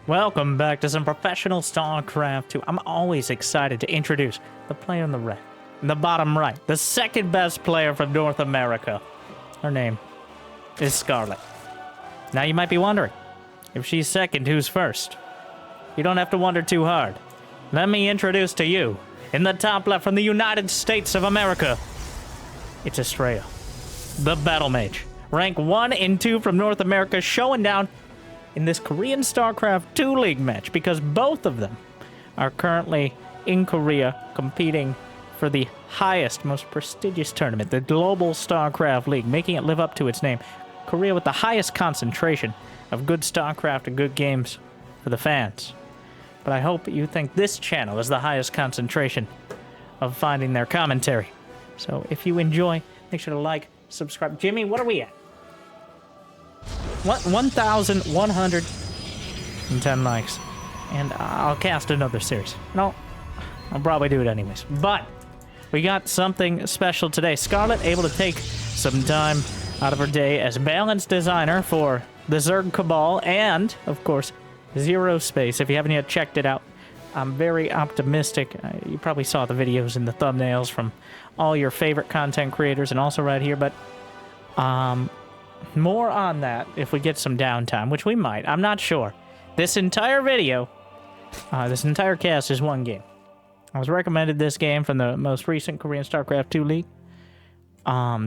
Welcome back to some professional StarCraft 2. I'm always excited to introduce the player on the right, the bottom right, the second best player from North America. Her name is Scarlett. Now you might be wondering, if she's second, who's first? You don't have to wonder too hard. Let me introduce to you, in the top left from the United States of America, it's Astrea, the Battle Mage. Rank 1 and 2 from North America, showing down in this Korean StarCraft 2 League match, because both of them are currently in Korea competing for the highest, most prestigious tournament, the Global StarCraft League, making it live up to its name. Korea with the highest concentration of good StarCraft and good games for the fans. But I hope you think this channel is the highest concentration of finding their commentary. So if you enjoy, make sure to like, subscribe. Jimmy, what are we at? 1,110 likes. And I'll cast another series. No, I'll probably do it anyways. But we got something special today. Scarlett able to take some time out of her day as balance designer for the Zerg Cabal and, of course, Zero Space. If you haven't yet checked it out, I'm very optimistic. You probably saw the videos in the thumbnails from all your favorite content creators and also right here, but more on that if we get some downtime, which we might. I'm not sure. This entire video, this entire cast is one game. I was recommended this game from the most recent Korean StarCraft 2 League.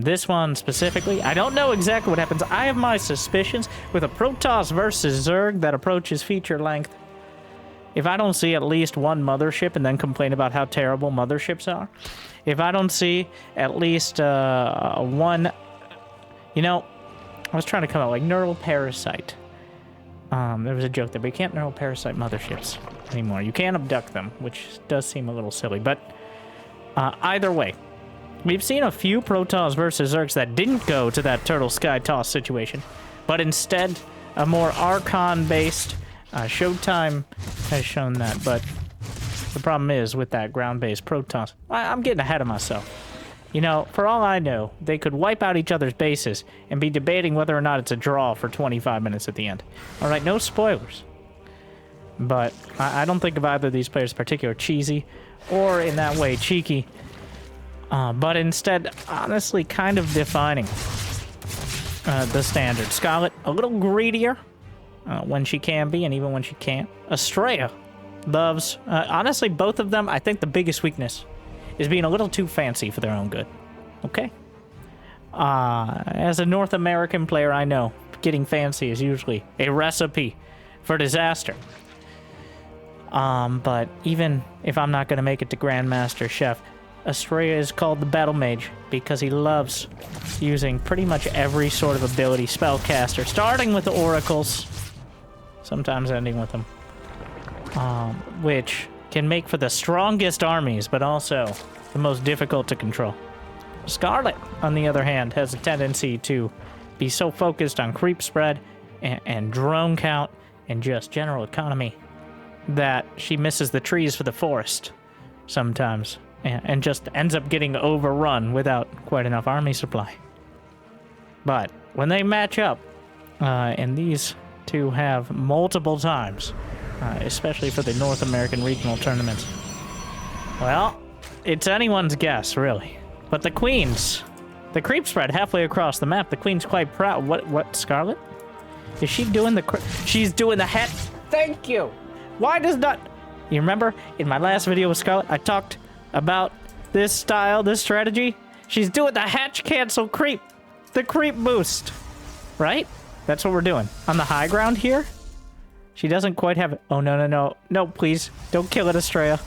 This one specifically, I don't know exactly what happens. I have my suspicions with a Protoss versus Zerg that approaches feature length. If I don't see at least one mothership and then complain about how terrible motherships are, if I don't see at least one, you know, I was trying to come out like neural parasite. There was a joke there, but you can't neural parasite motherships anymore. You can abduct them, which does seem a little silly, but either way, we've seen a few Protoss versus Zergs that didn't go to that turtle sky toss situation, but instead a more Archon-based Showtime has shown that. But the problem is with that ground-based Protoss, I'm getting ahead of myself. You know, for all I know, they could wipe out each other's bases and be debating whether or not it's a draw for 25 minutes at the end. All right, no spoilers. But I don't think of either of these players particularly cheesy or in that way cheeky. But instead, honestly, kind of defining the standard. Scarlett, a little greedier when she can be, and even when she can't. Astrea loves, honestly, both of them, I think the biggest weakness is being a little too fancy for their own good. Okay? As a North American player, I know getting fancy is usually a recipe for disaster. But even if I'm not going to make it to Grandmaster Chef, Astrea is called the Battle Mage because he loves using pretty much every sort of ability spellcaster, starting with the oracles, sometimes ending with them, which can make for the strongest armies, but also the most difficult to control. Scarlett, on the other hand, has a tendency to be so focused on creep spread and drone count and just general economy that she misses the trees for the forest sometimes and just ends up getting overrun without quite enough army supply. But when they match up, and these two have multiple times, especially for the North American regional tournaments, well, it's anyone's guess, really. But the Queens, the creep spread halfway across the map, the Queen's quite proud. What, Scarlett? Is she doing she's doing the hat? Thank you! Why does not... You remember, in my last video with Scarlett, I talked about this style, this strategy? She's doing the hatch cancel creep. The creep boost. Right? That's what we're doing. On the high ground here, she doesn't quite have it. Oh, no, no, no. No, please. Don't kill it, Astrea.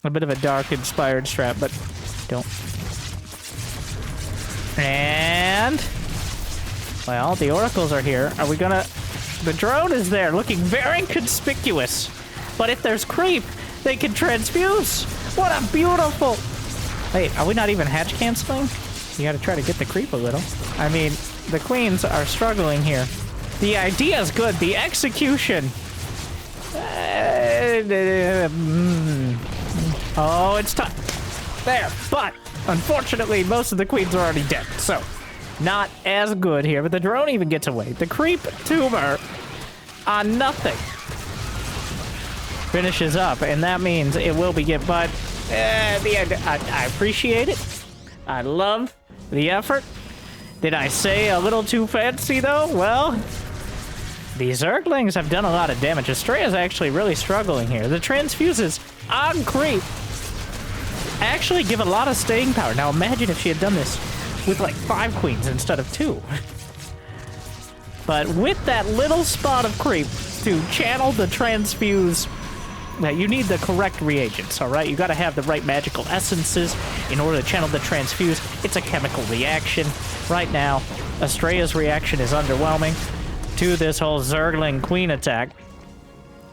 A bit of a dark-inspired strat, but don't. And... well, the oracles are here. Are we gonna... The drone is there, looking very conspicuous. But if there's creep, they can transfuse. What a beautiful... Wait, are we not even hatch canceling? You gotta try to get the creep a little. I mean, the Queens are struggling here. The idea is good. The execution... Oh, it's tough. There, but unfortunately, most of the Queens are already dead, so not as good here. But the drone even gets away. The creep tumor on nothing. Finishes up, and that means it will be get. But I appreciate it. I love the effort. Did I say a little too fancy though? Well, these Zerglings have done a lot of damage. Astrea is actually really struggling here. The transfuses on creep actually give a lot of staying power. Now imagine if she had done this with like 5 queens instead of 2. But with that little spot of creep to channel the transfuse, that you need the correct reagents, all right? You got to have the right magical essences in order to channel the transfuse. It's a chemical reaction. Right now, Astrea's reaction is underwhelming to this whole Zergling Queen attack.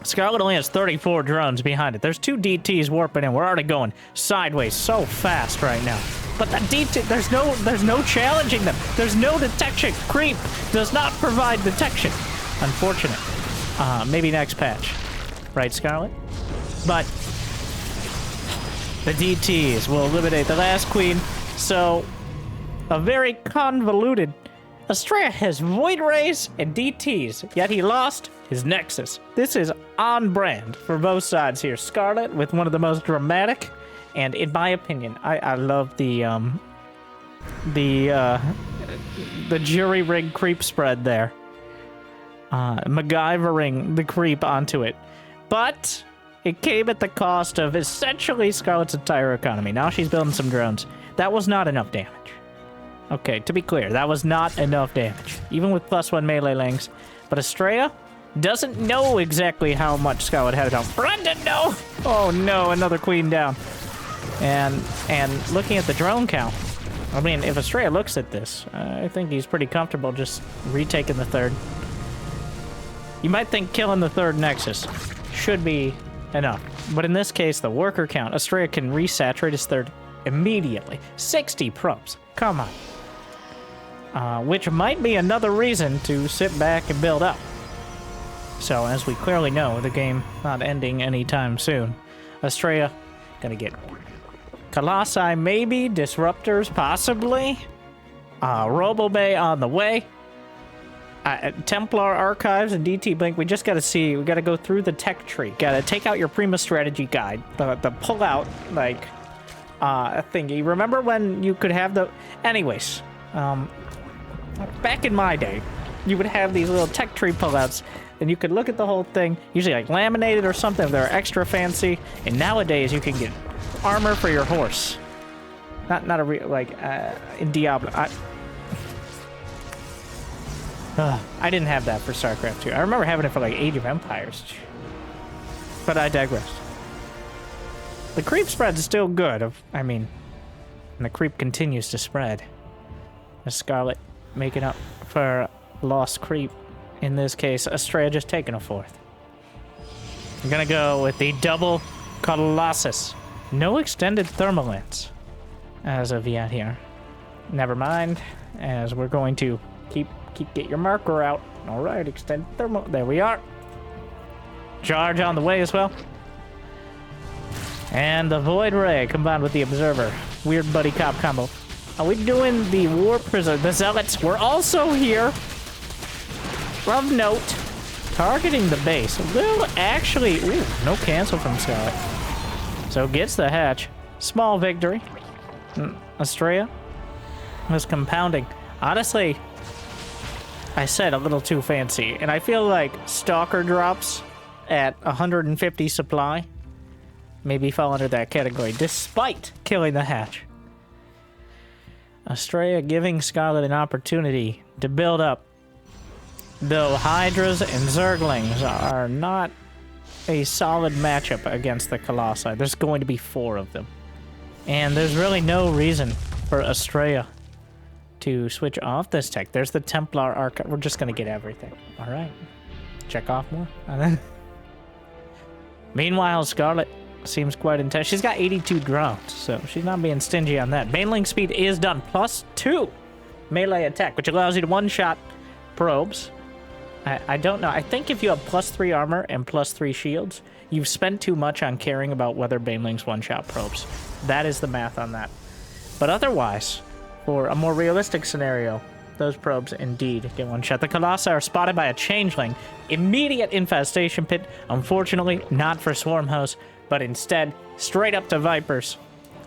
Scarlett only has 34 drones behind it. There's 2 DTs warping in. We're already going sideways so fast right now. But the DT, there's no challenging them. There's no detection. Creep does not provide detection. Unfortunate. Maybe next patch. Right, Scarlett? But the DTs will eliminate the last queen. So, a very convoluted. Astrea has Void Rays and DTs, yet he lost his Nexus. This is on brand for both sides here. Scarlett with one of the most dramatic, and in my opinion, I love the jury rig creep spread there. MacGyvering the creep onto it. But it came at the cost of essentially Scarlett's entire economy. Now she's building some drones. That was not enough damage. Okay, to be clear, that was not enough damage, even with +1 melee lings. But Astrea doesn't know exactly how much Scarlett had it on. Brendan, no! Oh no, another queen down. And looking at the drone count, I mean, if Astrea looks at this, I think he's pretty comfortable just retaking the 3rd. You might think killing the 3rd Nexus should be enough. But in this case, the worker count, Astrea can resaturate his 3rd immediately. 60 probes. Come on. Which might be another reason to sit back and build up. So, as we clearly know, the game not ending anytime soon. Astrea gonna get Colossi, maybe. Disruptors, possibly. Robobay on the way. Templar Archives and DT Blink, we just gotta see. We gotta go through the tech tree. Gotta take out your Prima strategy guide. The pull-out, like, thingy. Remember when you could have the... Anyways, back in my day, you would have these little tech tree pullouts, and you could look at the whole thing, usually like laminated or something if they're extra fancy, and nowadays you can get armor for your horse. Not a real, like, in Diablo. I didn't have that for StarCraft 2. I remember having it for like Age of Empires. But I digress. The creep spread is still good. I mean, and the creep continues to spread. Scarlett making up for lost creep. In this case, Astrea just taking a 4th. I'm gonna go with the double Colossus. No extended thermal lance as of yet here. Never mind, as we're going to get your marker out. All right, extended thermal. There we are. Charge on the way as well. And the Void Ray combined with the Observer. Weird buddy cop combo. Are we doing the Warp Prison? The Zealots were also here. Of note, targeting the base. Will actually... Ooh, no cancel from Scarlett. So gets the hatch. Small victory. Astrea was compounding. Honestly, I said a little too fancy. And I feel like Stalker drops at 150 supply maybe fall under that category, despite killing the hatch. Astrea giving Scarlett an opportunity to build up. Though Hydras and Zerglings are not a solid matchup against the Colossi. There's going to be 4 of them. And there's really no reason for Astrea to switch off this tech. There's the Templar Archive. We're just going to get everything. All right. Check off more. Meanwhile, Scarlett seems quite intense. She's got 82 drones, so she's not being stingy on that. Baneling speed is done. +2 melee attack, which allows you to one-shot probes. I don't know. I think if you have +3 armor and +3 shields, you've spent too much on caring about whether Banelings one-shot probes. That is the math on that. But otherwise, for a more realistic scenario, Those probes indeed get one shot. The Colossi are spotted by a changeling. Immediate infestation pit. Unfortunately, not for Swarm Host, but instead, straight up to Vipers.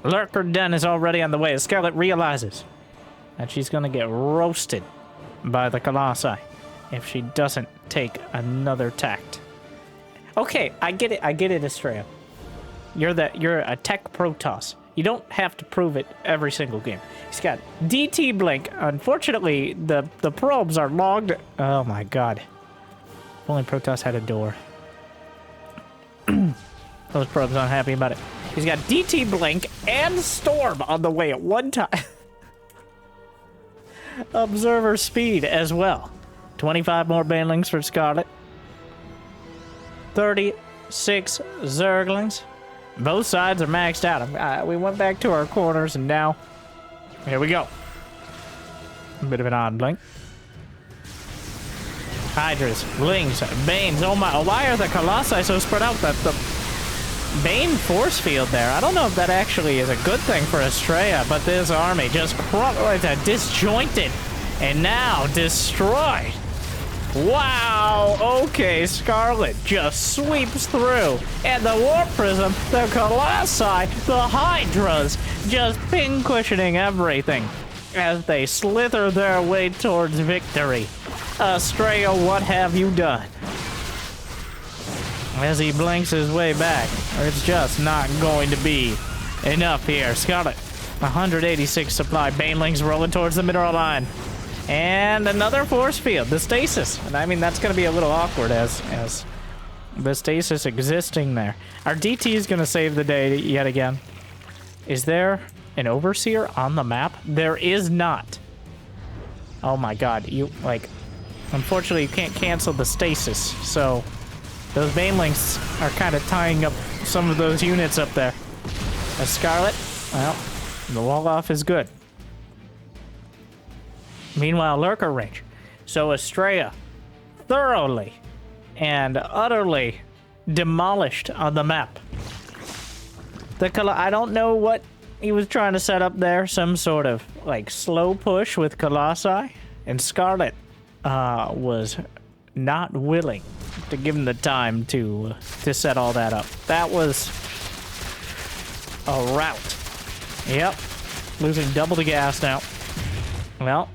Lurker Den is already on the way as Scarlett realizes that she's going to get roasted by the Colossi if she doesn't take another tact. Okay, I get it, Astrea. You're a tech Protoss. You don't have to prove it every single game. He's got DT blink. Unfortunately, the probes are logged. Oh my god. If only Protoss had a door. Those probes aren't happy about it. He's got DT blink and storm on the way at one time. Observer speed as well. 25 more banelings for Scarlett. 36 Zerglings. Both sides are maxed out. We went back to our corners, and now here we go. A bit of an odd blink. Hydras, Lings, Banes. Oh my! Why are the Colossi so spread out? That the Bane force field there. I don't know if that actually is a good thing for Astrea, but this army just disjointed and now destroyed. Wow, okay, Scarlett just sweeps through. And the Warp Prism, the Colossi, the Hydras, just pin-cushioning everything as they slither their way towards victory. Astrea, what have you done? As he blinks his way back, it's just not going to be enough here. Scarlett, 186 supply banelings rolling towards the mineral line. And another force field, the stasis. And I mean, that's going to be a little awkward as the stasis existing there. Our DT is going to save the day yet again. Is there an overseer on the map? There is not. Oh my god, unfortunately you can't cancel the stasis, so those banelings are kind of tying up some of those units up there. As Scarlett, well, the wall off is good. Meanwhile, Lurker range. So Astrea thoroughly and utterly demolished on the map. I don't know what he was trying to set up there. Some sort of slow push with Colossi. And Scarlett was not willing to give him the time to set all that up. That was a rout. Yep. Losing double the gas now. Well,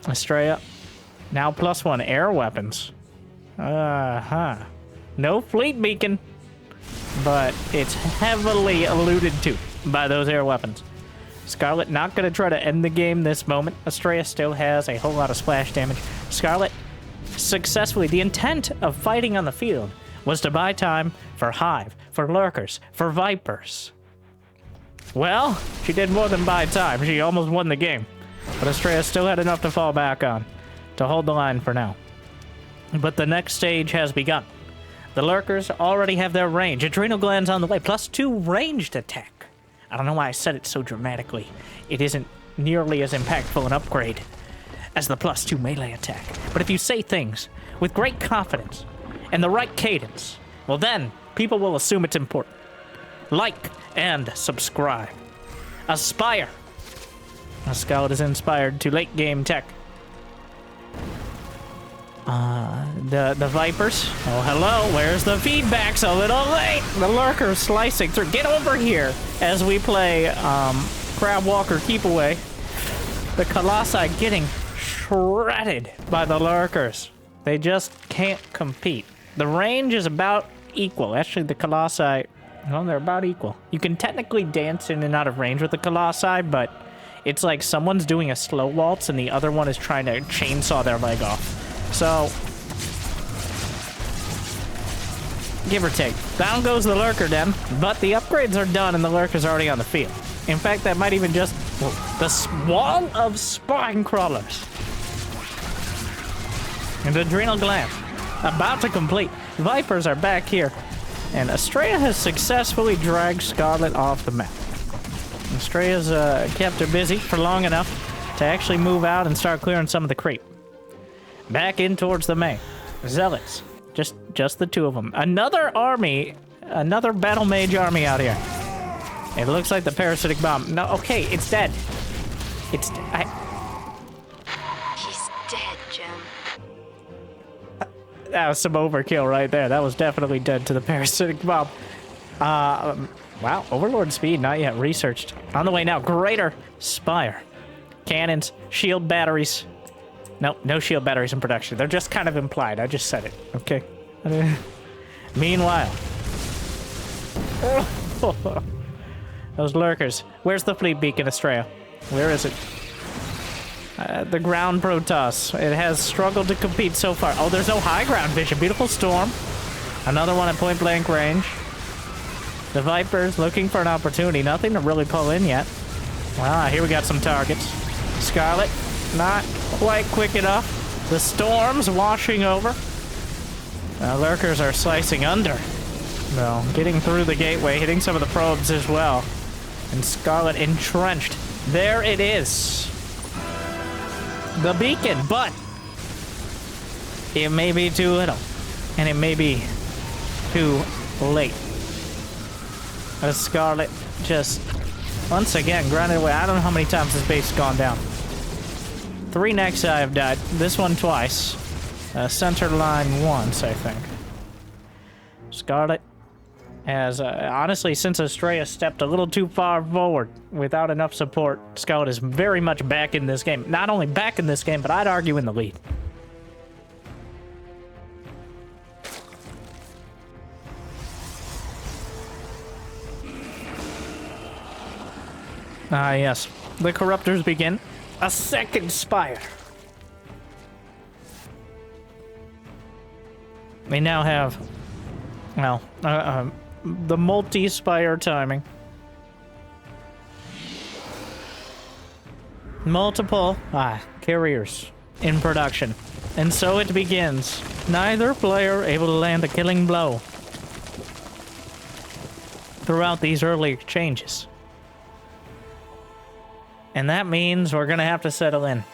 Astrea, now +1 air weapons. No fleet beacon, but it's heavily alluded to by those air weapons. Scarlett not going to try to end the game this moment. Astrea still has a whole lot of splash damage. Scarlett successfully, the intent of fighting on the field was to buy time for Hive, for Lurkers, for Vipers. Well, she did more than buy time. She almost won the game. But Astrea still had enough to fall back on to hold the line for now. But the next stage has begun. The Lurkers already have their range. Adrenal glands on the way. +2 ranged attack. I don't know why I said it so dramatically. It isn't nearly as impactful an upgrade as the +2 melee attack. But if you say things with great confidence and the right cadence, well then, people will assume it's important. Like and subscribe. Aspire. Scarlett is inspired to late game tech. The Vipers. Oh, hello. Where's the feedback's a little late? The Lurker's slicing through. Get over here as we play Crab Walker Keep Away. The Colossi getting shredded by the Lurkers. They just can't compete. The range is about equal. Actually, the Colossi, well, they're about equal. You can technically dance in and out of range with the Colossi, but it's like someone's doing a slow waltz and the other one is trying to chainsaw their leg off. So, give or take. Down goes the Lurker Den, but the upgrades are done and the Lurker's already on the field. In fact, that might even just... the wall of spine crawlers. And adrenal gland. About to complete. Vipers are back here. And Astrea has successfully dragged Scarlett off the map. Astrea's kept her busy for long enough to actually move out and start clearing some of the creep. Back in towards the main. Zealots. Just the two of them. Another army, another battle mage army out here. It looks like the parasitic bomb. No, okay, it's dead. That was some overkill right there. That was definitely dead to the parasitic bomb. Wow, Overlord speed, not yet researched. On the way now, Greater Spire. Cannons, shield batteries. Nope, no shield batteries in production. They're just kind of implied. I just said it, okay? Meanwhile. Those lurkers. Where's the fleet beacon, Astrea? Where is it? The ground Protoss. It has struggled to compete so far. Oh, there's no high ground vision. Beautiful storm. Another one at point blank range. The Vipers looking for an opportunity. Nothing to really pull in yet. Wow, here we got some targets. Scarlett, not quite quick enough. The storm's washing over. Lurkers are slicing under. No, getting through the gateway, hitting some of the probes as well. And Scarlett entrenched. There it is. The beacon, but it may be too little. And it may be too late. As Scarlett just once again grounded away. I don't know how many times this base has gone down. 3 Nexi have died. This one twice. Center line once, I think. Scarlett has, honestly, since Astrea stepped a little too far forward without enough support, Scarlett is very much back in this game. Not only back in this game, but I'd argue in the lead. Ah, yes. The Corruptors begin. A second Spire. We now have, well, the multi-spire timing. Multiple carriers in production. And so it begins. Neither player able to land a killing blow throughout these early exchanges. And that means we're gonna have to settle in.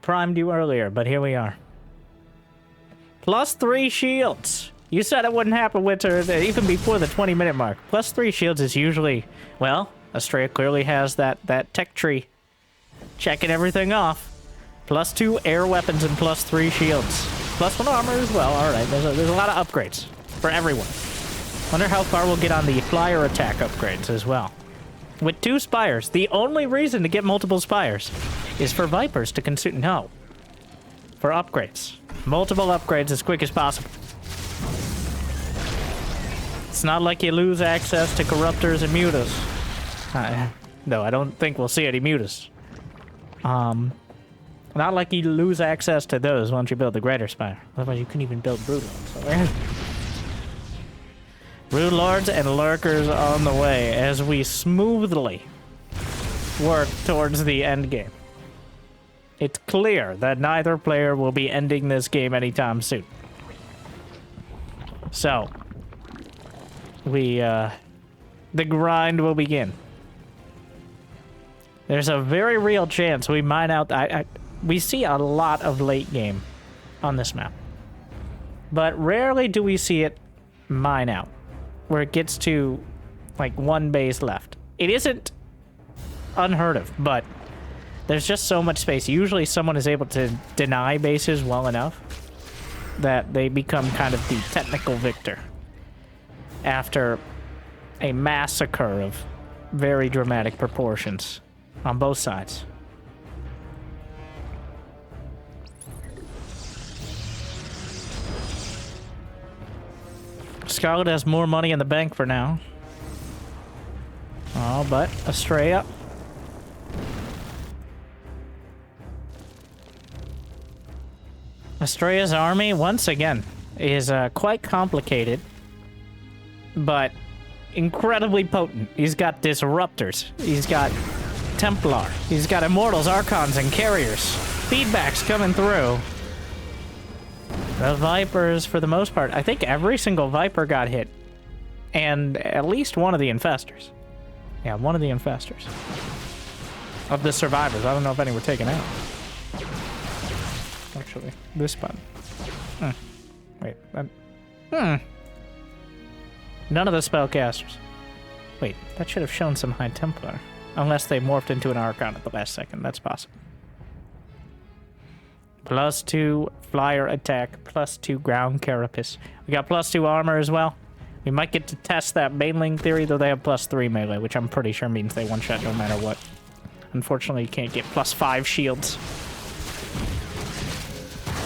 Primed you earlier, but here we are. +3 shields. You said it wouldn't happen, Winter, even before the 20-minute mark. +3 shields is usually, well, Astrea clearly has that tech tree checking everything off. +2 air weapons and +3 shields. +1 armor as well. All right, there's a lot of upgrades for everyone. Wonder how far we'll get on the flyer attack upgrades as well. With 2 spires, the only reason to get multiple spires is for Vipers to consume. No. For upgrades. Multiple upgrades as quick as possible. It's not like you lose access to Corruptors and Mutas. No, I don't think we'll see any Mutas. Not like you lose access to those once you build the Greater Spire. Otherwise, you couldn't even build Brood Lords. Brood Lords and Lurkers on the way as we smoothly work towards the end game. It's clear that neither player will be ending this game anytime soon. So, the grind will begin. There's a very real chance we mine out. We see a lot of late game on this map, but rarely do we see it mine out, where it gets to like 1 base left. It isn't unheard of, but there's just so much space. Usually someone is able to deny bases well enough that they become kind of the technical victor after a massacre of very dramatic proportions on both sides. Scarlett has more money in the bank for now. Oh, but Astrea. Astrea's army, once again, is quite complicated, but incredibly potent. He's got Disruptors. He's got Templar. He's got Immortals, Archons, and Carriers. Feedbacks coming through. The Vipers, for the most part, I think every single Viper got hit. And at least one of the Infestors. Yeah, one of the Infestors. Of the Survivors. I don't know if any were taken out. Actually, this button. Wait. None of the spellcasters. Wait, that should have shown some High Templar. Unless they morphed into an Archon at the last second. That's possible. +2 flyer attack, +2 ground carapace. We got +2 armor as well. We might get to test that mainling theory, though they have +3 melee, which I'm pretty sure means they one-shot no matter what. Unfortunately, you can't get +5 shields.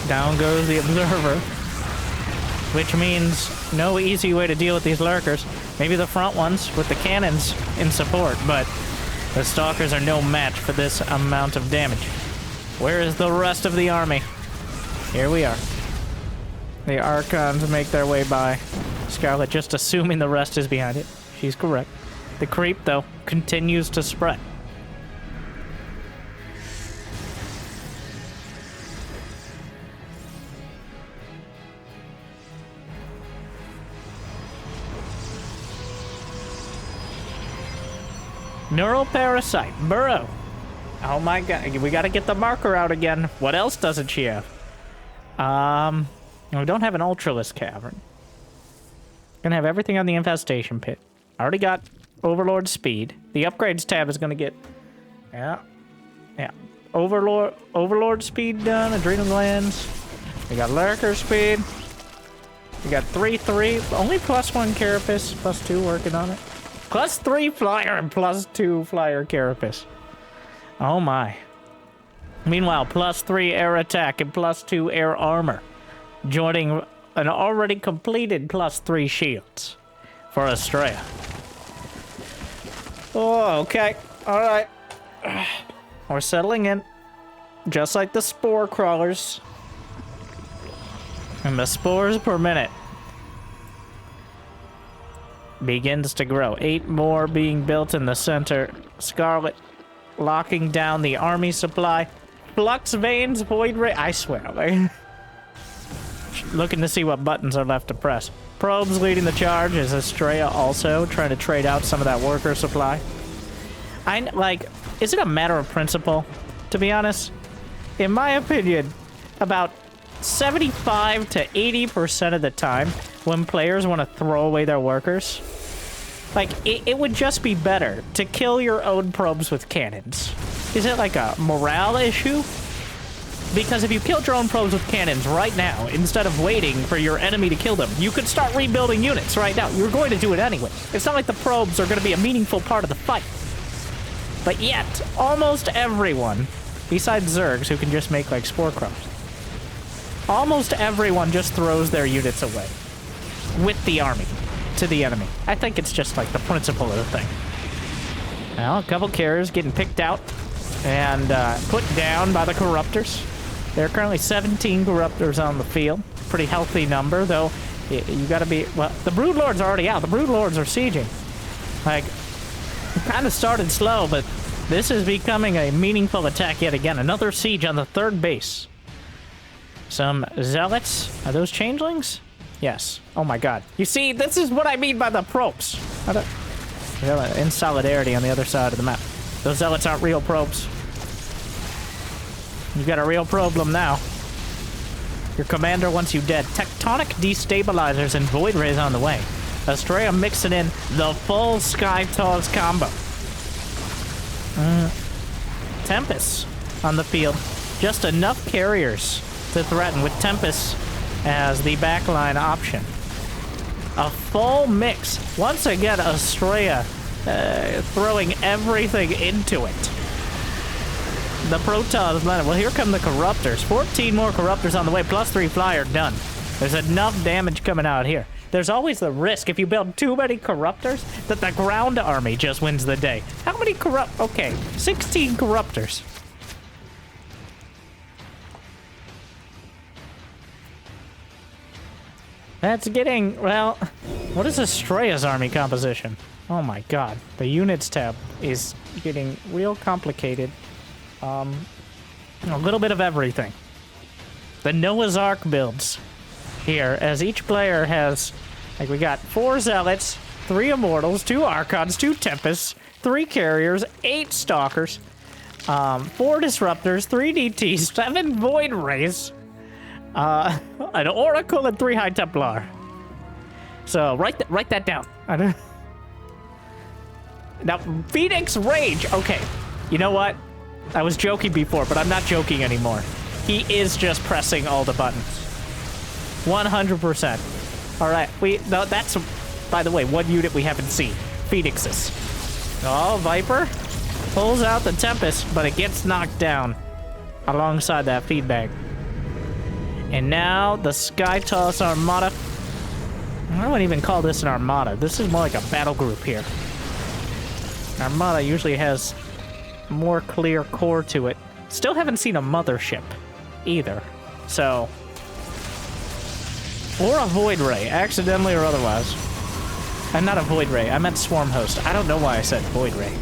Down goes the observer, which means no easy way to deal with these lurkers. Maybe the front ones with the cannons in support, but the stalkers are no match for this amount of damage. Where is the rest of the army? Here we are. The Archons make their way by. Scarlett just assuming the rest is behind it. She's correct. The creep, though, continues to spread. Neural parasite, burrow. Oh my god, we gotta get the marker out again. What else doesn't she have? We don't have an Ultralisk Cavern. Gonna have everything on the Infestation Pit. Already got Overlord Speed. The Upgrades tab is gonna get... Yeah. Overlord Speed done, Adrenal Glands. We got Lurker Speed. We got 3/3, only +1 Carapace, +2 working on it. +3 Flyer and +2 Flyer Carapace. Oh my. Meanwhile, +3 air attack and +2 air armor, joining an already completed +3 shields for Astrea. Oh, okay. Alright. We're settling in. Just like the spore crawlers. And the spores per minute begins to grow. 8 more being built in the center. Scarlett locking down the army supply. Flux veins, void ray. I swear. Looking to see what buttons are left to press. Probes leading the charge. Is Astrea also trying to trade out some of that worker supply? Is it a matter of principle? To be honest, in my opinion, about 75 to 80% of the time, when players want to throw away their workers, it would just be better to kill your own probes with cannons. Is it like a morale issue? Because if you killed your own probes with cannons right now, instead of waiting for your enemy to kill them, you could start rebuilding units right now. You're going to do it anyway. It's not like the probes are going to be a meaningful part of the fight. But yet, almost everyone, besides Zergs, who can just make, spore crawlers, almost everyone just throws their units away with the army to the enemy. I think it's just, the principle of the thing. Well, a couple carriers getting picked out and put down by the Corruptors. There are currently 17 Corruptors on the field. Pretty healthy number, though. You gotta be... Well, the Broodlords are already out. The Broodlords are sieging. It kind of started slow, but this is becoming a meaningful attack yet again. Another siege on the 3rd base. Some Zealots. Are those changelings? Yes. Oh my god. You see, this is what I mean by the probes. In solidarity on the other side of the map. Those Zealots aren't real probes. You got a real problem now. Your commander wants you dead. Tectonic destabilizers and void rays on the way. Astrea mixing in the full Sky Taw's combo. Tempest on the field. Just enough carriers to threaten, with Tempest as the backline option. A full mix. Once again, Astrea throwing everything into it. The Protoss landed. Well, here come the Corruptors. 14 more Corruptors on the way, +3 Flyer done. There's enough damage coming out here. There's always the risk, if you build too many Corruptors, that the ground army just wins the day. How many Okay, 16 Corruptors. That's getting, well, what is Astrea's army composition? Oh my god, the units tab is getting real complicated. A little bit of everything. The Noah's Ark builds here, as each player has, we got 4 Zealots, 3 Immortals, 2 Archons, 2 Tempests, 3 Carriers, 8 Stalkers, 4 Disruptors, 3 DTs, 7 Void Rays, an Oracle, and 3 High Templar. So, write that down. Now, Phoenix Rage. Okay, you know what? I was joking before, but I'm not joking anymore. He is just pressing all the buttons. 100%. All right, that's, by the way, one unit we haven't seen. Phoenixes. Oh, Viper pulls out the Tempest, but it gets knocked down alongside that feedback. And now the Skytoss Armada. I wouldn't even call this an Armada. This is more like a battle group here. Armada usually has more clear core to it. Still haven't seen a mothership either. So, or a Void Ray, accidentally or otherwise. And not a Void Ray, I meant Swarm Host. I don't know why I said Void Ray.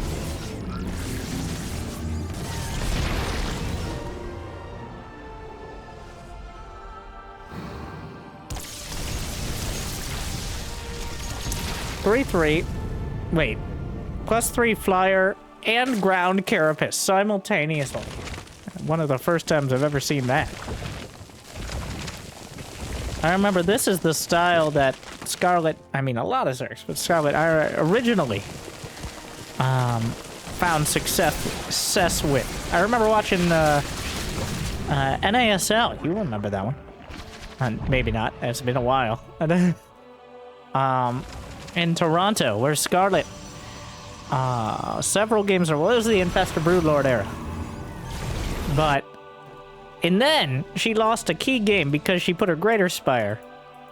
Wait. +3 flyer and ground carapace simultaneously. One of the first times I've ever seen that. I remember this is the style that Scarlett, I mean a lot of Zergs, but Scarlett originally found success with. I remember watching NASL. You remember that one? Maybe not. It's been a while. In Toronto, where Scarlett, several games ago, well, it was the Infestor Broodlord era. And then she lost a key game because she put her Greater Spire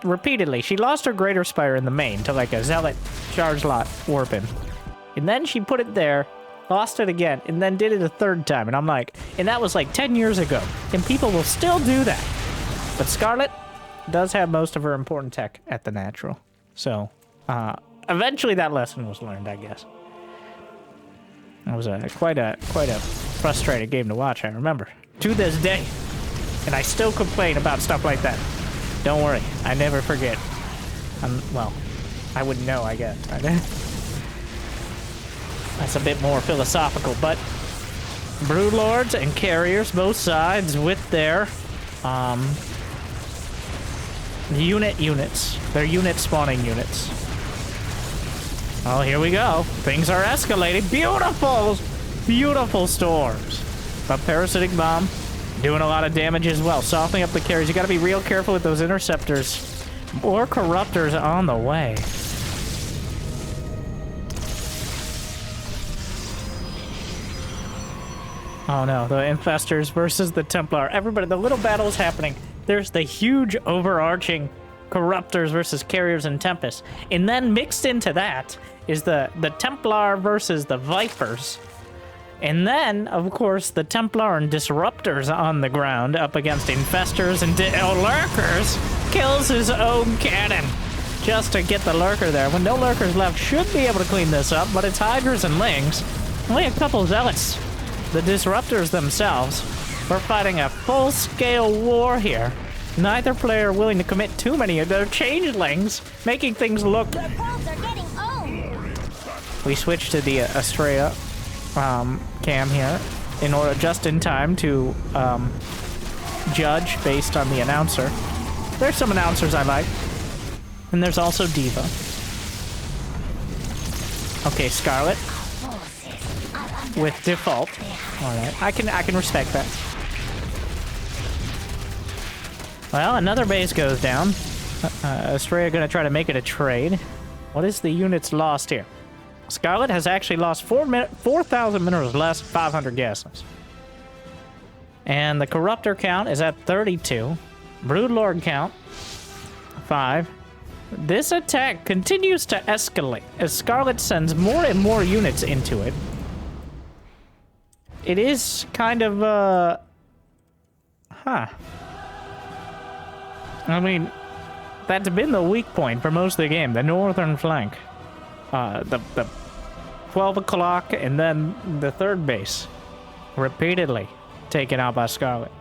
repeatedly. She lost her Greater Spire in the main to like a Zealot Charge Lot Warpin. And then she put it there, lost it again, and then did it a third time. And I'm like, and that was like 10 years ago. And people will still do that. But Scarlett does have most of her important tech at the natural. So, eventually that lesson was learned, I guess. It was quite a frustrating game to watch, I remember. To this day. And I still complain about stuff like that. Don't worry, I never forget. Well, I wouldn't know, I guess. That's a bit more philosophical, but Broodlords and Carriers, both sides, with their units. Their unit spawning units. Oh, here we go. Things are escalating. Beautiful storms. A Parasitic Bomb doing a lot of damage as well. Softening up the carries. You gotta be real careful with those interceptors. More Corruptors on the way. Oh no, the Infestors versus the Templar. Everybody, the little battle is happening. There's the huge overarching Corruptors versus Carriers and Tempest. And then mixed into that is the Templar versus the Vipers. And then, of course, the Templar and Disruptors on the ground up against Infestors and Lurkers. Kills his own cannon just to get the Lurker there. When no Lurkers left, should be able to clean this up, but it's Hydras and Lings. Only a couple Zealots. The Disruptors themselves. We're fighting a full-scale war here. Neither player willing to commit too many of their changelings, making things look... Your pearls are getting owned. We switched to the Astrea cam here in order just in time to judge based on the announcer. There's some announcers I like, and there's also Diva. Okay, Scarlett with default. All right, I can respect that. Well, another base goes down. Astrea gonna try to make it a trade. What is the units lost here? Scarlett has actually lost 4,000 minerals less, 500 gases. And the Corruptor count is at 32. Broodlord count, 5. This attack continues to escalate as Scarlett sends more and more units into it. It is kind of, I mean, that's been the weak point for most of the game, the northern flank. The 12 o'clock and then the third base repeatedly taken out by Scarlett.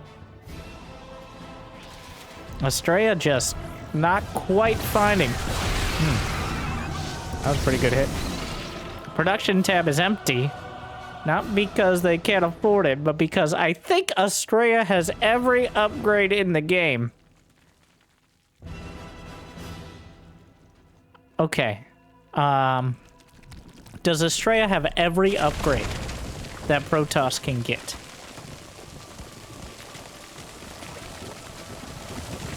Astrea just not quite finding. That was a pretty good hit. Production tab is empty. Not because they can't afford it, but because I think Astrea has every upgrade in the game. Okay. Does Astrea have every upgrade that Protoss can get?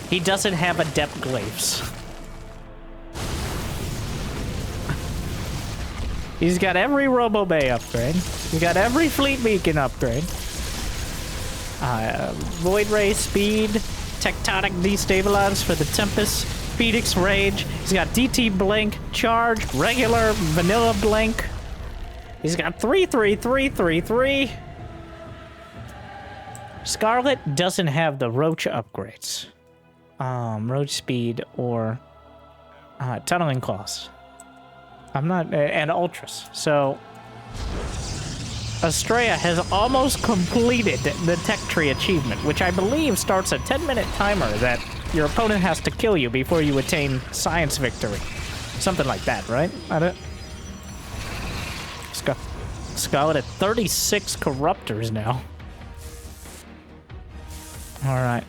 He doesn't have adept glaives. He's got every Robo Bay upgrade. He's got every Fleet Beacon upgrade. Void Ray speed, Tectonic destabilize for the Tempest, Phoenix Rage. He's got DT Blink, Charge, regular, vanilla Blink. He's got 3-3-3-3-3. Scarlett doesn't have the Roach upgrades. Roach speed or tunneling claws. I'm not, and ultras. So Astrea has almost completed the tech tree achievement, which I believe starts a 10-minute timer that your opponent has to kill you before you attain science victory. Something like that, right? I don't... Scarlett at 36 corruptors now. All right.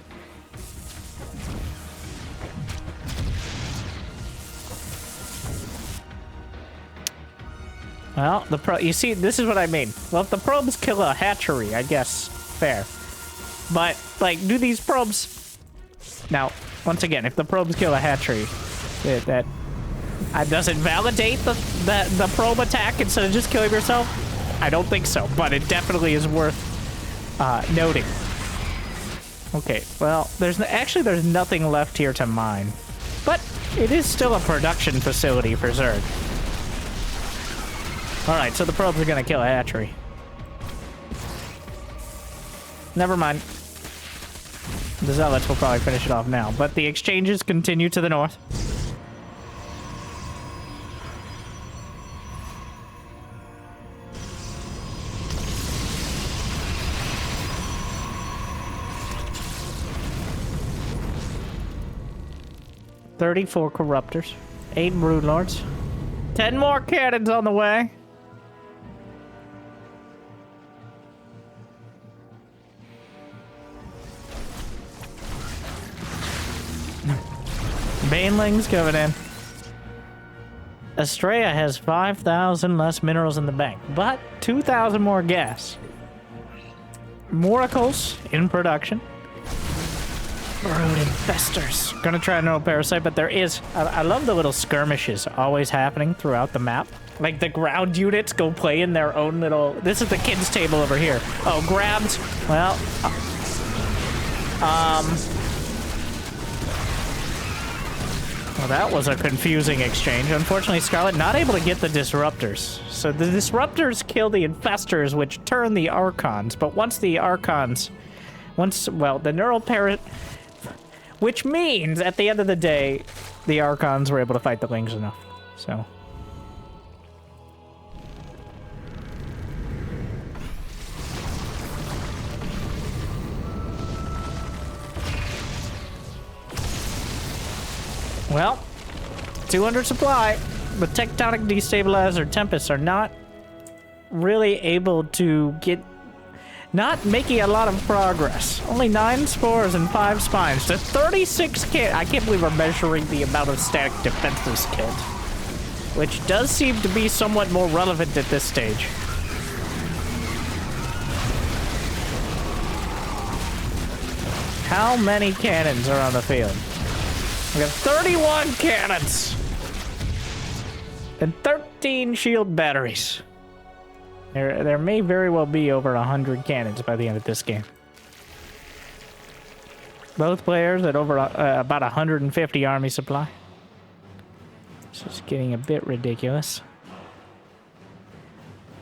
Well, you see, this is what I mean. Well, if the probes kill a hatchery, I guess fair. But like, do these probes? Now, once again, if the probes kill a hatchery, that does it validate the probe attack instead of just killing yourself? I don't think so, but it definitely is worth noting. Okay, well, there's nothing left here to mine, but it is still a production facility for Zerg. All right, so the probes are gonna kill a hatchery. Never mind. The zealots will probably finish it off now, but the exchanges continue to the north. $34 corruptors, 8 broodlords, 10 more cannons on the way. Banelings coming in. Astrea has 5,000 less minerals in the bank, but 2,000 more gas. Moracles in production. Brood infestors. Gonna try a neural parasite, but there is... I love the little skirmishes always happening throughout the map. Like the ground units go play in their own little... This is the kids' table over here. Oh, grabs. Well... Well, that was a confusing exchange. Unfortunately, Scarlett not able to get the disruptors. So the disruptors kill the infestors, which turn the archons. But once the archons... Well, the neural parrot... Which means, at the end of the day, the archons were able to fight the lings enough. So... Well, 200 supply. The Tectonic Destabilizer Tempests are not really able to get... Not making a lot of progress. Only 9 spores and 5 spines to 36 kit. I can't believe we're measuring the amount of static defenses killed. Which does seem to be somewhat more relevant at this stage. How many cannons are on the field? We have 31 cannons! And 13 shield batteries. There may very well be over 100 cannons by the end of this game. Both players at over about 150 army supply. So it's getting a bit ridiculous.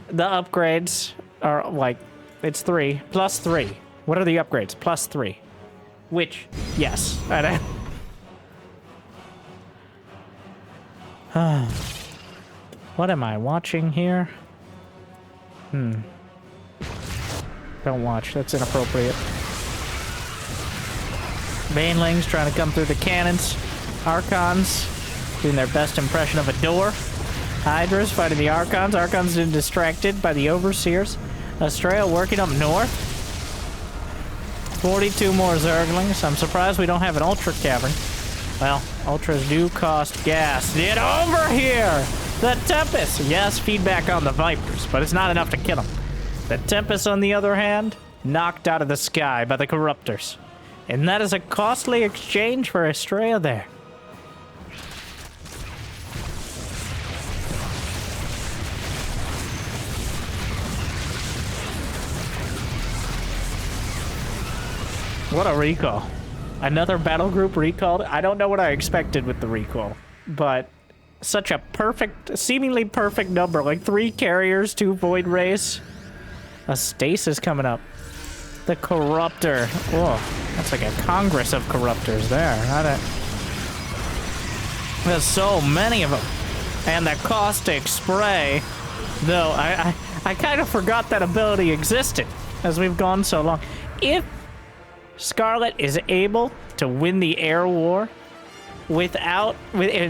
The upgrades are like, it's 3 plus 3. What are the upgrades? Plus 3. Which, yes. What am I watching here? Don't watch. That's inappropriate. Banelings trying to come through the cannons. Archons doing their best impression of a door. Hydras fighting the Archons. Archons been distracted by the Overseers. Astrea working up north. 42 more Zerglings. I'm surprised we don't have an Ultra Cavern. Well, Ultras do cost gas. Get over here! The Tempest! Yes, feedback on the Vipers, but it's not enough to kill them. The Tempest, on the other hand, knocked out of the sky by the Corruptors. And that is a costly exchange for Astrea there. What a recall. Another battle group recalled. I don't know what I expected with the recall, but such a perfect, seemingly perfect number. Like 3 carriers, 2 void rays. A stasis coming up. The corruptor. Oh, that's like a congress of corruptors there. There's so many of them. And the caustic spray. Though I kind of forgot that ability existed as we've gone so long. If Scarlett is able to win the air war and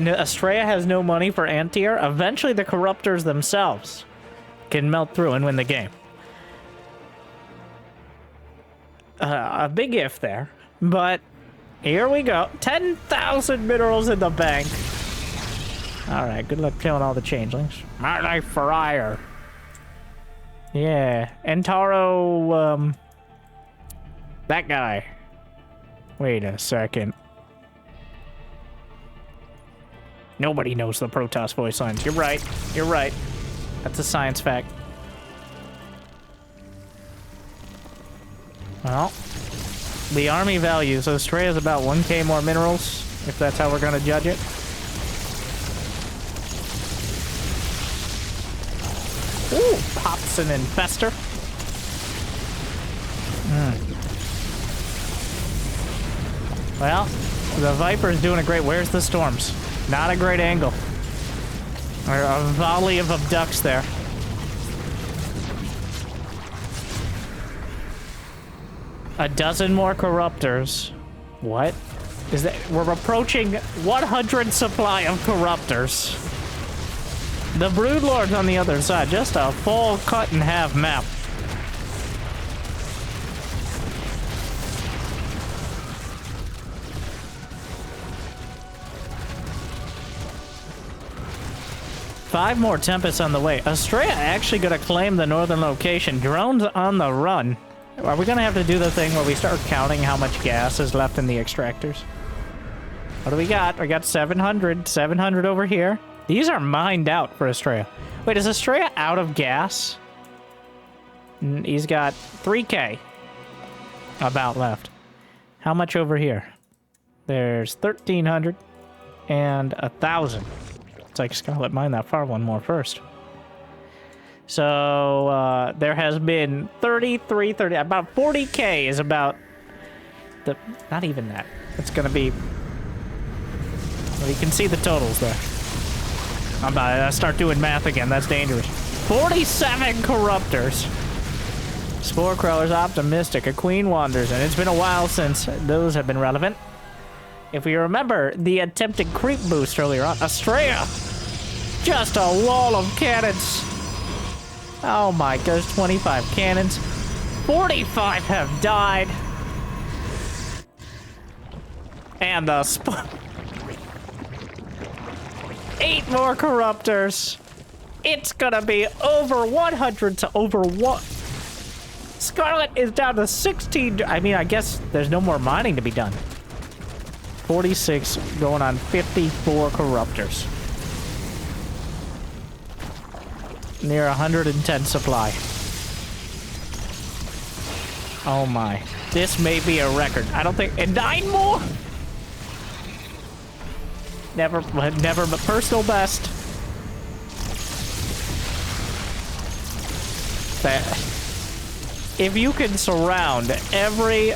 Astrea has no money for anti-air, eventually the corruptors themselves can melt through and win the game. A big if there, but here we go. 10,000 minerals in the bank. All right, good luck killing all the changelings. My life for ire. Yeah, Entaro, that guy. Wait a second. Nobody knows the Protoss voice lines. You're right. You're right. That's a science fact. Well, the army value. So Astrea is about 1k more minerals, if that's how we're going to judge it. Ooh, pops an infester. Well, the Viper's doing a great... Where's the storms? Not a great angle. Or a volley of abducts there. A dozen more corruptors. What? Is that... We're approaching 100 supply of corruptors. The Broodlord's on the other side. Just a full cut-in-half map. Five more Tempests on the way. Astrea actually gonna claim the northern location. Drones on the run. Are we gonna have to do the thing where we start counting how much gas is left in the extractors? What do we got? We got 700. 700 over here. These are mined out for Astrea. Wait, is Astrea out of gas? He's got 3k about left. How much over here? There's 1,300 and 1,000. It's like Scarlett mined that far one more first. So there has been 33, about 40k is about the, not even that. It's gonna be, well, you can see the totals there. I'm about to start doing math again. That's dangerous. 47 corruptors. Spore crawlers, optimistic. A queen wanders, and it's been a while since those have been relevant. If we remember the attempted creep boost earlier on, Astrea, just a wall of cannons. Oh my god, there's 25 cannons. 45 have died. And the 8 more corruptors. It's gonna be over 100 to over what? Scarlett is down to 16. I mean, I guess there's no more mining to be done. 46 going on 54 corruptors. Near 110 supply. Oh my. This may be a record. I don't think... And 9 more? Never, but personal best. That... If you can surround every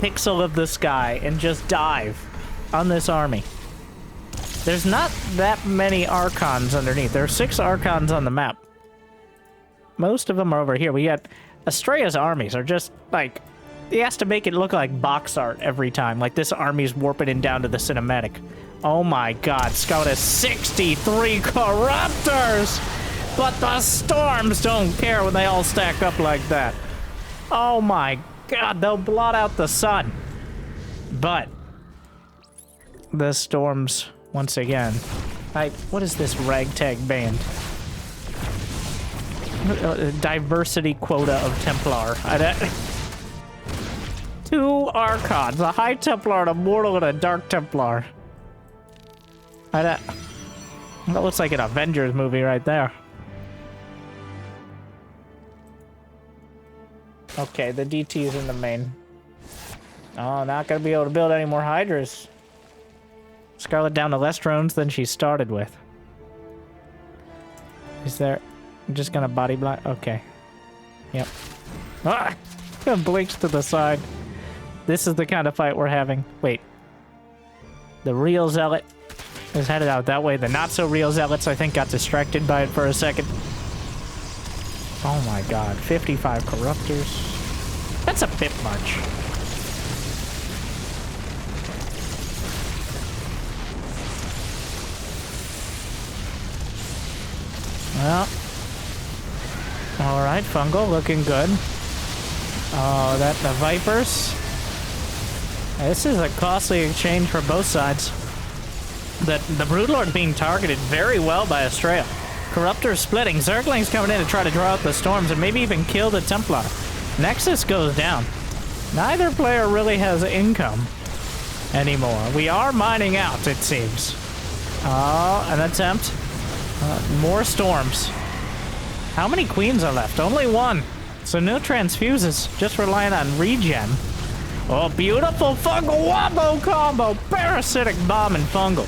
pixel of the sky and just dive on this army. There's not that many Archons underneath. There are 6 Archons on the map. Most of them are over here. We got Astrea's armies are just like, he has to make it look like box art every time. Like this army's warping in down to the cinematic. Oh my god, Scout has 63 Corruptors! But the Storms don't care when they all stack up like that. Oh my god, they'll blot out the sun. But the Storms, once again. What is this ragtag band? Diversity quota of Templar. Two Archons, a High Templar, and a Mortal, and a Dark Templar. That looks like an Avengers movie right there. Okay, the DT is in the main. Oh, not gonna be able to build any more Hydras. Scarlett down to less drones than she started with. Is there... I'm just gonna body block... Okay. Yep. Ah! Blinks to the side. This is the kind of fight we're having. Wait. The real Zealot is headed out that way. The not-so-real Zealots, I think, got distracted by it for a second. Oh my god. 55 Corruptors. That's a bit much. Well. Alright, Fungal looking good. Oh, the Vipers. This is a costly exchange for both sides. The Broodlord being targeted very well by Astrea. Corruptors splitting. Zerglings coming in to try to draw out the storms and maybe even kill the Templar. Nexus goes down. Neither player really has income anymore. We are mining out, it seems. Oh, an attempt. More storms. How many queens are left? Only one. So no transfuses, just relying on regen. Oh, beautiful fungal wombo combo! Parasitic bomb and fungal.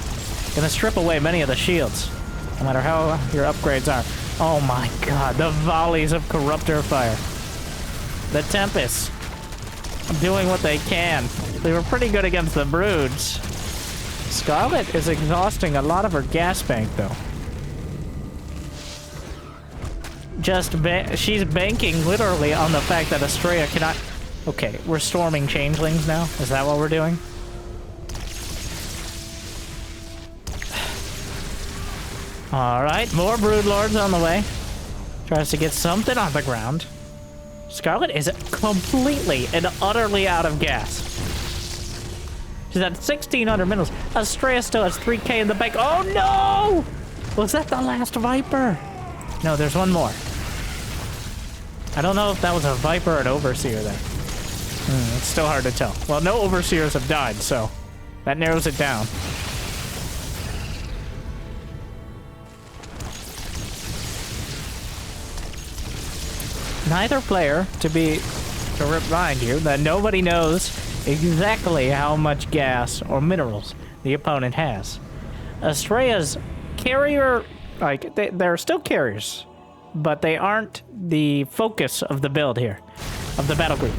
Gonna strip away many of the shields, no matter how your upgrades are. Oh my god, the volleys of Corruptor fire. The Tempests doing what they can. They were pretty good against the Broods. Scarlett is exhausting a lot of her gas bank, though. She's banking literally on the fact that Astrea cannot... Okay, we're storming changelings now? Is that what we're doing? Alright, more Broodlords on the way. Tries to get something on the ground. Scarlett is completely and utterly out of gas. She's at 1,600 minerals. Astrea still has 3k in the bank. Oh no! Was that the last Viper? No, there's one more. I don't know if that was a Viper or an Overseer there. It's still hard to tell. Well, no Overseers have died, so that narrows it down. Neither player, to remind you, that nobody knows exactly how much gas or minerals the opponent has. Astrea's carrier, like, they're still carriers, but they aren't the focus of the build here, of the battle group.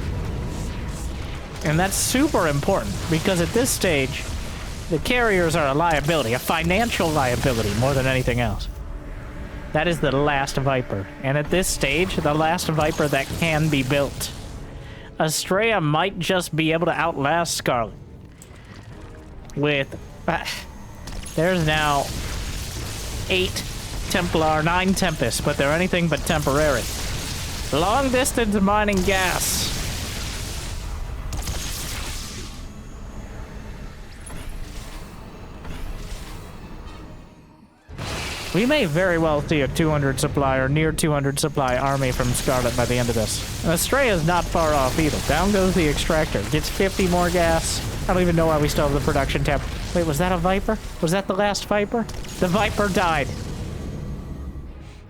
And that's super important, because at this stage, the carriers are a liability, a financial liability more than anything else. That is the last Viper, and at this stage, the last Viper that can be built. Astrea might just be able to outlast Scarlett. With... there's now 8 Templar, 9 Tempests, but they're anything but temporary. Long distance mining gas. We may very well see a 200 supply or near 200 supply army from Scarlett by the end of this. Astrea is not far off either. Down goes the extractor. Gets 50 more gas. I don't even know why we still have the production tab. Wait, was that a Viper? Was that the last Viper? The Viper died.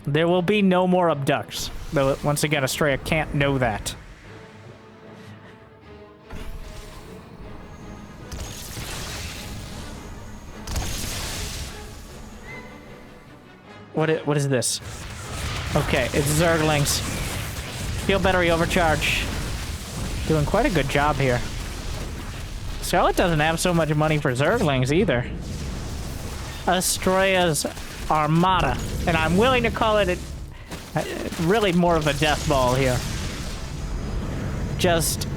There will be no more abducts. Though, once again, Astrea can't know that. What is this? Okay, it's Zerglings. Field battery overcharge. Doing quite a good job here. Scarlett doesn't have so much money for Zerglings either. Astrea's Armada. And I'm willing to call it really more of a death ball here. Just...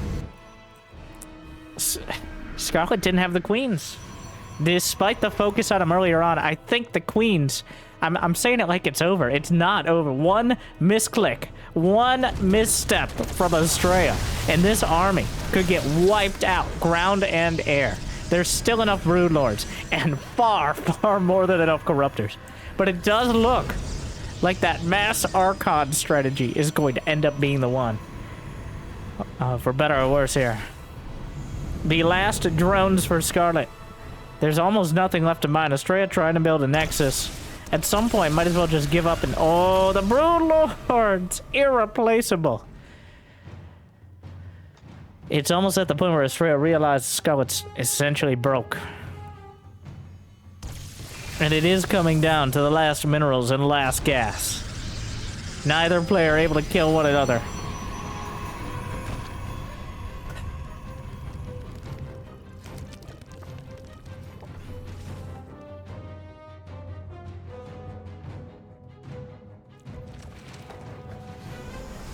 Scarlett didn't have the queens. Despite the focus on him earlier on, I think the queens... I'm saying it like it's over. It's not over. One misclick, one misstep from Astrea, and this army could get wiped out, ground and air. There's still enough Broodlords, and far, far more than enough Corruptors. But it does look like that mass Archon strategy is going to end up being the one. For better or worse here. The last drones for Scarlett. There's almost nothing left to mine. Astrea trying to build a nexus. At some point, might as well just give up and... Oh, the Broodlords! Irreplaceable. It's almost at the point where Astrea realizes Scarlett's essentially broke. And it is coming down to the last minerals and last gas. Neither player able to kill one another.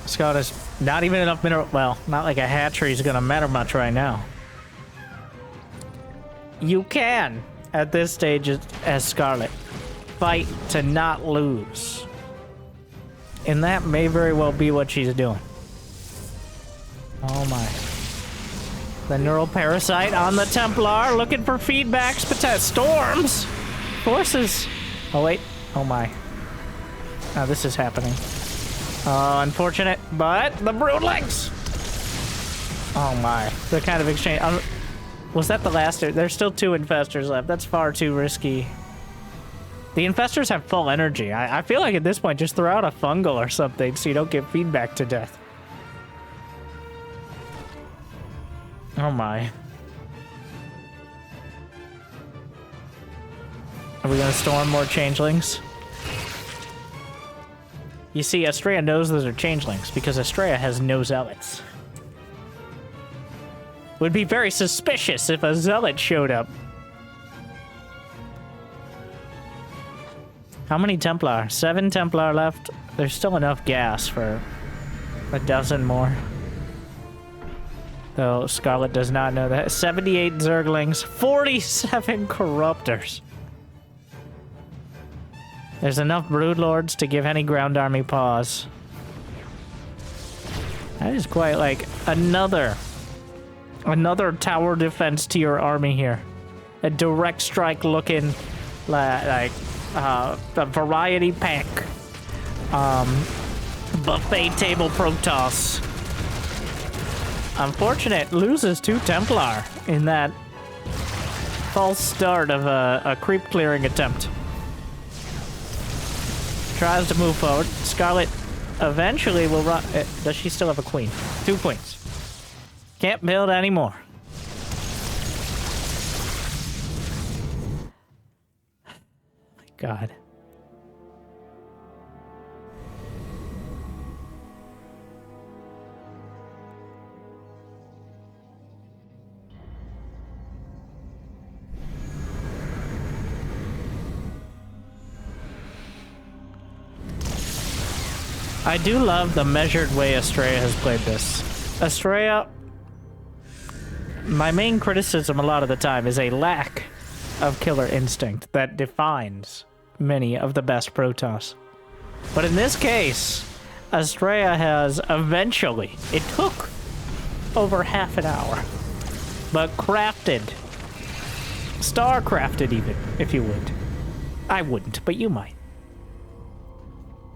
Scarlett's not even enough mineral. Well, not like a hatchery is gonna matter much right now. You can, at this stage as Scarlett, fight to not lose. And that may very well be what she's doing. Oh my. The neural parasite on the Templar, looking for feedbacks, storms, forces. Oh wait, oh my. Now this is happening. Unfortunate, but the broodlings. Oh my, the kind of exchange. Was that the last? There's still 2 infestors left. That's far too risky. The infestors have full energy. I feel like at this point, just throw out a fungal or something so you don't get feedback to death. Oh my. Are we gonna storm more changelings? You see, Astrea knows those are changelings because Astrea has no zealots. Would be very suspicious if a zealot showed up. How many Templar? 7 Templar left. There's still enough gas for a dozen more. Though Scarlett does not know that. 78 Zerglings, 47 Corruptors. There's enough Broodlords to give any ground army pause. That is quite like another tower defense to your army here. A direct strike looking like a variety pack. Buffet table Protoss. Unfortunate, loses 2 Templar in that false start of a creep clearing attempt. Tries to move forward. Scarlett eventually will run. Does she still have a queen? 2 queens. Can't build anymore. My God. I do love the measured way Astrea has played this. Astrea, my main criticism a lot of the time is a lack of killer instinct that defines many of the best Protoss. But in this case, Astrea has eventually, it took over half an hour, but crafted, StarCrafted even, if you would. I wouldn't, but you might.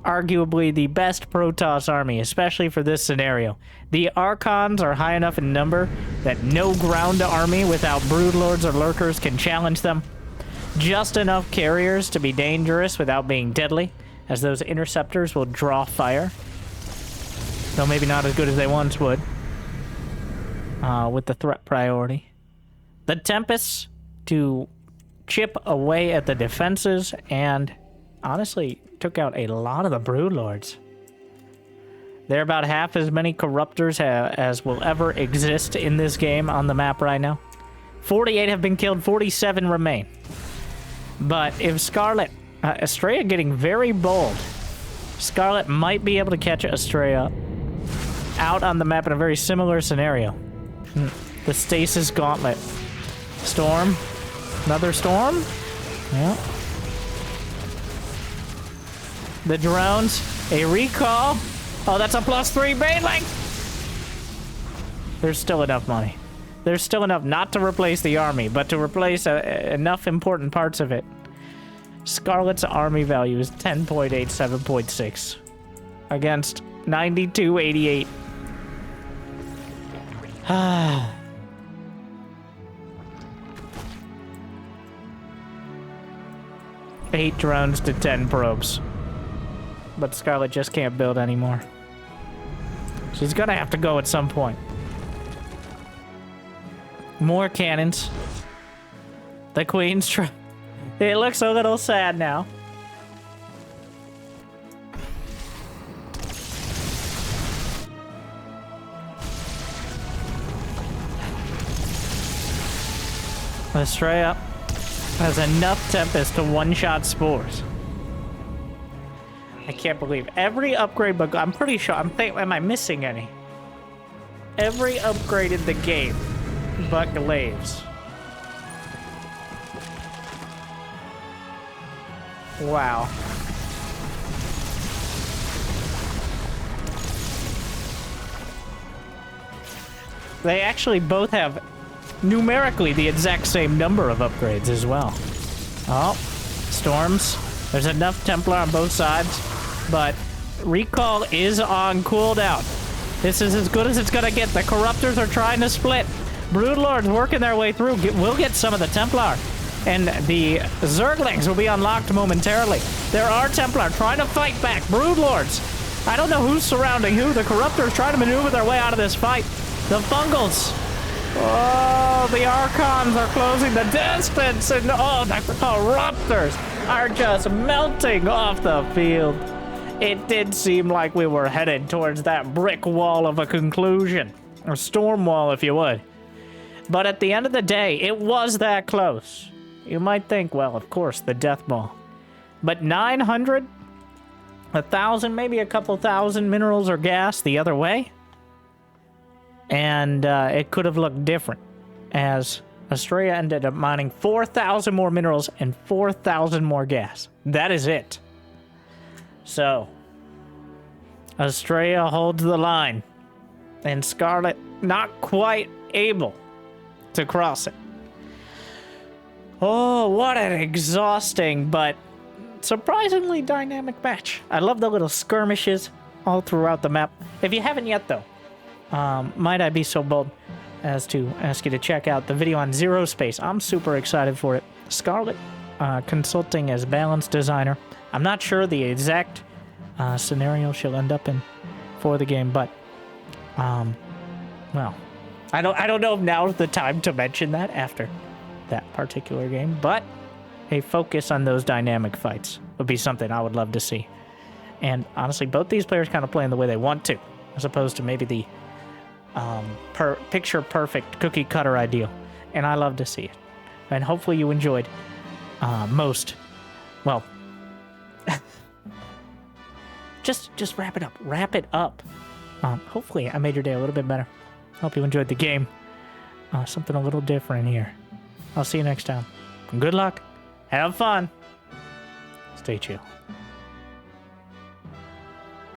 Arguably the best Protoss army, especially for this scenario. The Archons are high enough in number that no ground army without Broodlords or Lurkers can challenge them. Just enough carriers to be dangerous without being deadly, as those interceptors will draw fire. Though maybe not as good as they once would. With the threat priority. The Tempests to chip away at the defenses and honestly took out a lot of the Broodlords. They're about half as many Corruptors as will ever exist in this game on the map right now. 48 have been killed, 47 remain. But if Scarlett... Astrea getting very bold. Scarlett might be able to catch Astrea out on the map in a very similar scenario. The Stasis Gauntlet. Storm. Another storm? Yeah. The drones. A recall. Oh, that's a +3 Baneling! There's still enough money. There's still enough not to replace the army, but to replace enough important parts of it. Scarlett's army value is 10.87.6 against 92.88. 8 drones to 10 probes. But Scarlett just can't build anymore. She's gonna have to go at some point. More cannons. The Queen's trying. It looks a little sad now. Astrea has enough Tempest to one-shot Spores. I can't believe every upgrade, but I'm pretty sure. Am I missing any? Every upgrade in the game, but Glaives. Wow. They actually both have numerically the exact same number of upgrades as well. Oh, Storms. There's enough Templar on both sides, but Recall is on cooldown. This is as good as it's gonna get. The Corruptors are trying to split. Broodlords working their way through. We'll get some of the Templar. And the Zerglings will be unlocked momentarily. There are Templar trying to fight back. Broodlords. I don't know who's surrounding who. The Corruptors trying to maneuver their way out of this fight. The Fungals. Oh, the Archons are closing the distance. And oh, the Corruptors are just melting off the field. It did seem like we were headed towards that brick wall of a conclusion. Or storm wall, if you would. But at the end of the day, it was that close. You might think, well, of course, the death ball. But 900? 1,000, maybe a couple thousand minerals or gas the other way? And it could have looked different, as Astrea ended up mining 4,000 more minerals and 4,000 more gas. That is it. So, Astrea holds the line, and Scarlett not quite able to cross it. Oh, what an exhausting but surprisingly dynamic match. I love the little skirmishes all throughout the map. If you haven't yet, though, might I be so bold as to ask you to check out the video on Zero Space. I'm super excited for it. Scarlett consulting as balance designer. I'm not sure the exact scenario she'll end up in for the game, but well, I don't know if now's the time to mention that after that particular game, but a focus on those dynamic fights would be something I would love to see. And honestly, both these players kind of playing the way they want to, as opposed to maybe the picture perfect cookie cutter ideal. And I love to see it. And hopefully you enjoyed most. Well, just wrap it up. Wrap it up. Hopefully I made your day a little bit better. Hope you enjoyed the game. Something a little different here. I'll see you next time. Good luck. Have fun. Stay chill.